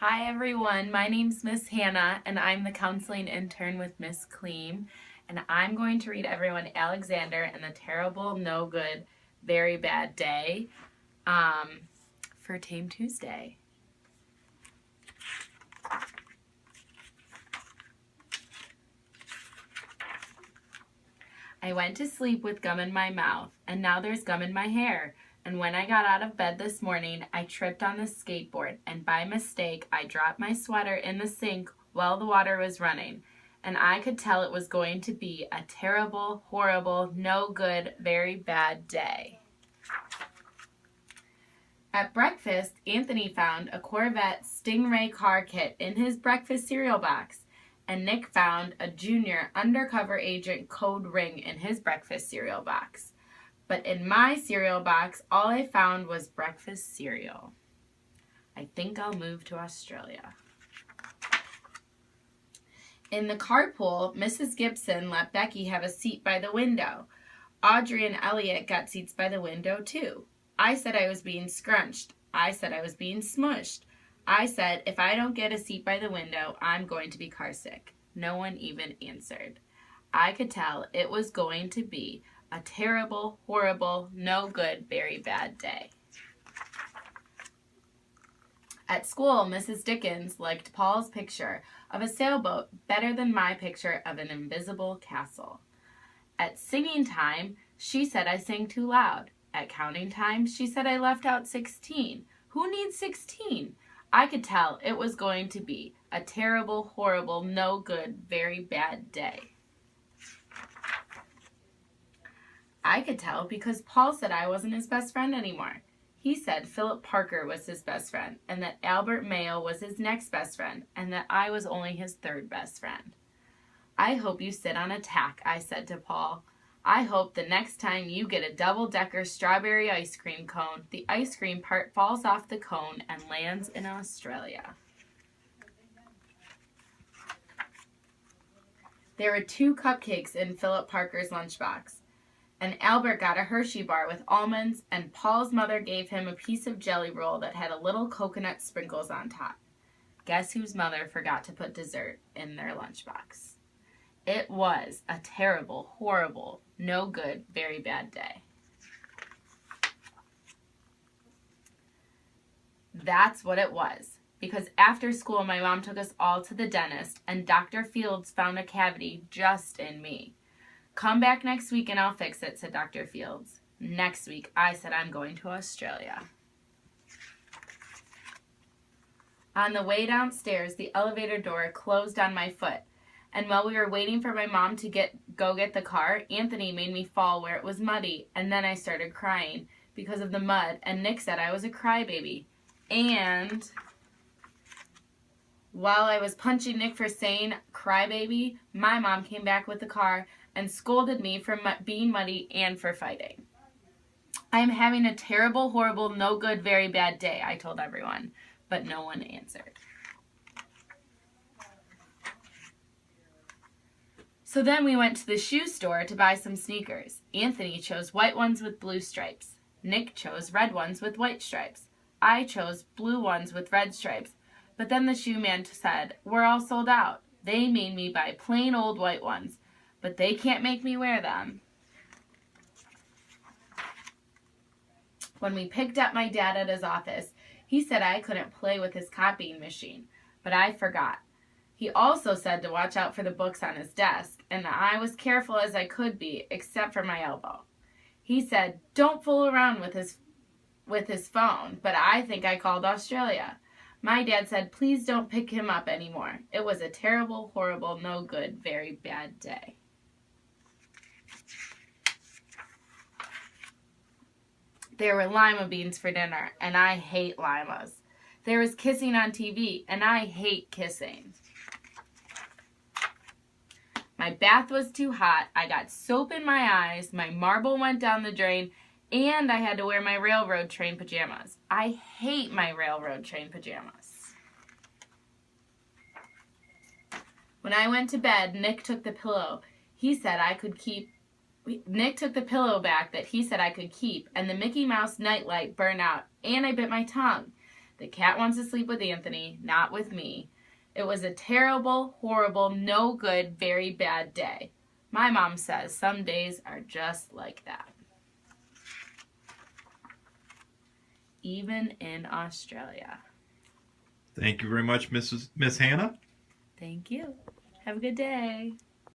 Hi everyone, my name's Miss Hannah and I'm the counseling intern with Miss Cleem, and I'm going to read everyone Alexander and the Terrible, No Good, Very Bad Day for Tame Tuesday. I went to sleep with gum in my mouth, and now there's gum in my hair. And when I got out of bed this morning, I tripped on the skateboard, and by mistake, I dropped my sweater in the sink while the water was running. And I could tell it was going to be a terrible, horrible, no good, very bad day. At breakfast, Anthony found a Corvette Stingray car kit in his breakfast cereal box, and Nick found a junior undercover agent code ring in his breakfast cereal box. But in my cereal box, all I found was breakfast cereal. I think I'll move to Australia. In the carpool, Mrs. Gibson let Becky have a seat by the window. Audrey and Elliot got seats by the window too. I said I was being scrunched. I said I was being smushed. I said, if I don't get a seat by the window, I'm going to be car sick. No one even answered. I could tell it was going to be a terrible, horrible, no good, very bad day. At school, Mrs. Dickens liked Paul's picture of a sailboat better than my picture of an invisible castle. At singing time, she said I sang too loud. At counting time, she said I left out 16. Who needs 16? I could tell it was going to be a terrible, horrible, no good, very bad day. I could tell because Paul said I wasn't his best friend anymore. He said Philip Parker was his best friend, and that Albert Mayo was his next best friend, and that I was only his third best friend. I hope you sit on a tack, I said to Paul. I hope the next time you get a double-decker strawberry ice cream cone, the ice cream part falls off the cone and lands in Australia. There were 2 cupcakes in Philip Parker's lunchbox. And Albert got a Hershey bar with almonds, and Paul's mother gave him a piece of jelly roll that had a little coconut sprinkles on top. Guess whose mother forgot to put dessert in their lunchbox? It was a terrible, horrible, no good, very bad day. That's what it was. Because after school, my mom took us all to the dentist, and Dr. Fields found a cavity just in me. Come back next week and I'll fix it, said Dr. Fields. Next week, I said I'm going to Australia. On the way downstairs, the elevator door closed on my foot. And while we were waiting for my mom to go get the car, Anthony made me fall where it was muddy. And then I started crying because of the mud. And Nick said I was a crybaby. And while I was punching Nick for saying crybaby, my mom came back with the car and scolded me for being muddy and for fighting. I am having a terrible, horrible, no good, very bad day, I told everyone, but no one answered. So then we went to the shoe store to buy some sneakers. Anthony chose white ones with blue stripes. Nick chose red ones with white stripes. I chose blue ones with red stripes. But then the shoe man said, we're all sold out. They made me buy plain old white ones. But they can't make me wear them. When we picked up my dad at his office, he said I couldn't play with his copying machine, but I forgot. He also said to watch out for the books on his desk, and that I was careful as I could be, except for my elbow. He said, don't fool around with his phone, but I think I called Australia. My dad said, please don't pick him up anymore. It was a terrible, horrible, no good, very bad day. There were lima beans for dinner, and I hate limas. There was kissing on TV, and I hate kissing. My bath was too hot, I got soap in my eyes, my marble went down the drain, and I had to wear my railroad train pajamas. I hate my railroad train pajamas. When I went to bed, Nick took the pillow. Nick took the pillow back that he said I could keep, and the Mickey Mouse nightlight burned out, and I bit my tongue. The cat wants to sleep with Anthony, not with me. It was a terrible, horrible, no good, very bad day. My mom says some days are just like that. Even in Australia. Thank you very much, Miss Hannah. Thank you. Have a good day.